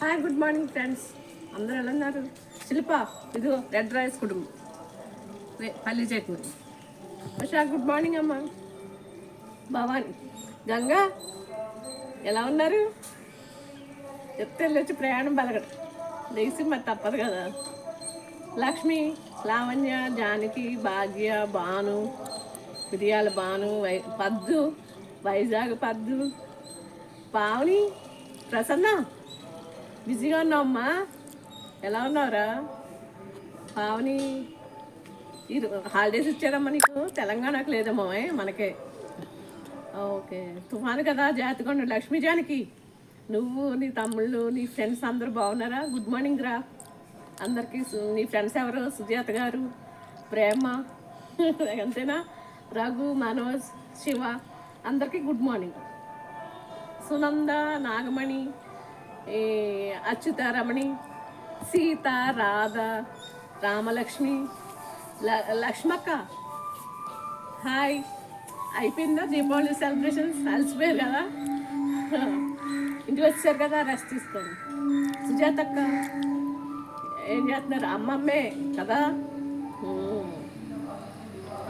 Hi good morning friends, అందరూ ఎలా ఉన్నారు? శిల్ప ఇదిగో రెడ్ రైస్ కుటుంబం పల్లి చట్నీ. ఉషా గుడ్ మార్నింగ్ అమ్మ. భవాని, గంగా ఎలా ఉన్నారు? చెప్తే వెళ్ళొచ్చి ప్రయాణం బలగడు లేచి మరి తప్పదు కదా. లక్ష్మి, లావణ్య, జానకి, భాగ్య, భాను, మిరియాల భాను, పద్దు, వైజాగ్ పద్దు, పావని, ప్రసన్న. బిజీగా ఉన్నావమ్మా, ఎలా ఉన్నావురా? పావని, ఈ హాలిడేస్ ఇచ్చారమ్మా నీకు? తెలంగాణకు లేదమ్మా, మనకే. ఓకే, తుఫాను కదా, జాగ్రత్తగా ఉండు. లక్ష్మీ, జానకి, నువ్వు, నీ తమ్ముళ్ళు, నీ ఫ్రెండ్స్ అందరూ బాగున్నారా? గుడ్ మార్నింగ్ రా అందరికీ. నీ ఫ్రెండ్స్ ఎవరు? సుజాత గారు, ప్రేమ, అంతేనా? రఘు, మనోజ్, శివ, అందరికీ good morning. Sunanda, Nagamani, Achyutaramani, Sita, Radha, Ramalakshmi, Lakshmakka, hi. అయిపోయిందా దీపావళి సెలబ్రేషన్స్? అలసిపోయారు కదా, ఇంటికి వచ్చారు కదా, రెస్ట్ తీసుకోండి. సుజాతక్క ఏం చేస్తున్నారు? అమ్మమ్మే కదా,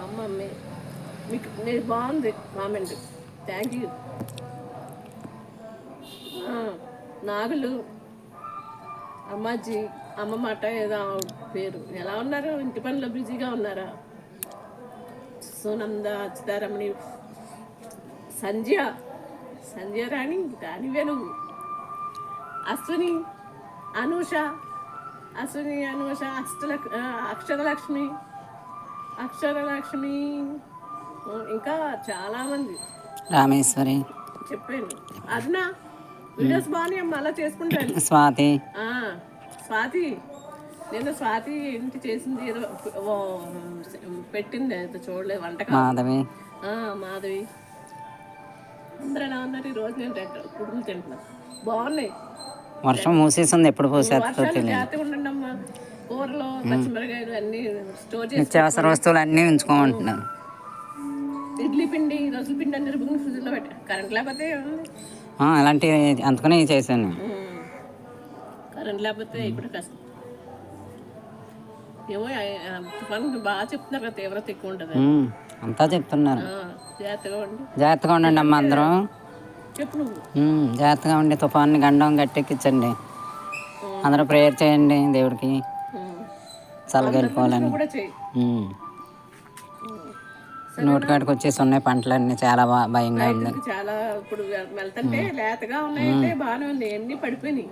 అమ్మమ్మే. మీకు మీరు బాగుంది కామెంట్, థ్యాంక్ యూ. నాగులు, అమ్మాజీ, అమ్మ మాట ఏదో పేరు. ఎలా ఉన్నారు? ఇంటి పనిలో బిజీగా ఉన్నారా? సునంద, అచ్యుతారమణి, సంధ్య, సంధ్య రాణి, రాణివే నువ్వు. అశ్విని, అనూష, అశ్విని, అనూష, అక్షరలక్ష్మి, అక్షరలక్ష్మి, ఇంకా చాలామంది. రామేశ్వరి చెప్పాను. అరుణ, వీడియోస్ బాగానే అమ్మ, అలా చేసుకుంటాను. స్వాతి, స్వాతి, నేను స్వాతి ఇంటి చేసింది ఏదో పెట్టింది, అయితే చూడలేదు వంటకం. మాధవి, మాధవి, అందరూ ఎలా ఉన్నారు? ఈరోజు నేను కుడుములు తింటున్నాను, బాగున్నాయి. వర్షం మూసేసింది, ఎప్పుడు పోసేస్తుందో తెలియదు. జాగ్రత్తగా ఉండండి అమ్మ. కూరలు, పచ్చిమిరకాయలు అన్నీ స్టోర్ చేసి, నిత్యావసర వస్తువులు అన్నీ ఉంచుకోమంటున్నాను. ఇడ్లీ పిండి, రోజుల పిండి అన్ని రుబ్బుకుని ఫ్రిడ్జ్లో పెట్టా. కరెంట్ లేకపోతే అలాంటి అందుకనే చేశాను. కరెంట్ లేకపోతే ఇప్పుడు కష్టం. ఏమో తుఫాను బాగా చెప్తున్నారు కదా, తీవ్రత ఎక్కువ ఉంటుంది. అంతా చెప్తున్నారు. జాగ్రత్తగా ఉండండి అమ్మ, అందరూ చెప్పు. నువ్వు జాగ్రత్తగా ఉండి తుఫాన్ని గండం గట్టెక్కించండి. అందరూ ప్రేయర్ చేయండి దేవుడికి చల్లగా వెళ్ళిపోవాలని. నోటికాడికి వచ్చేసి ఉన్నాయి పంటలన్నీ, చాలా భయంగా ఉంది. చాలా ఇప్పుడు వెళ్తుంటే లేతగా ఉన్నాయంటే బాగానే ఉంది, అన్ని పడిపోయినాయి.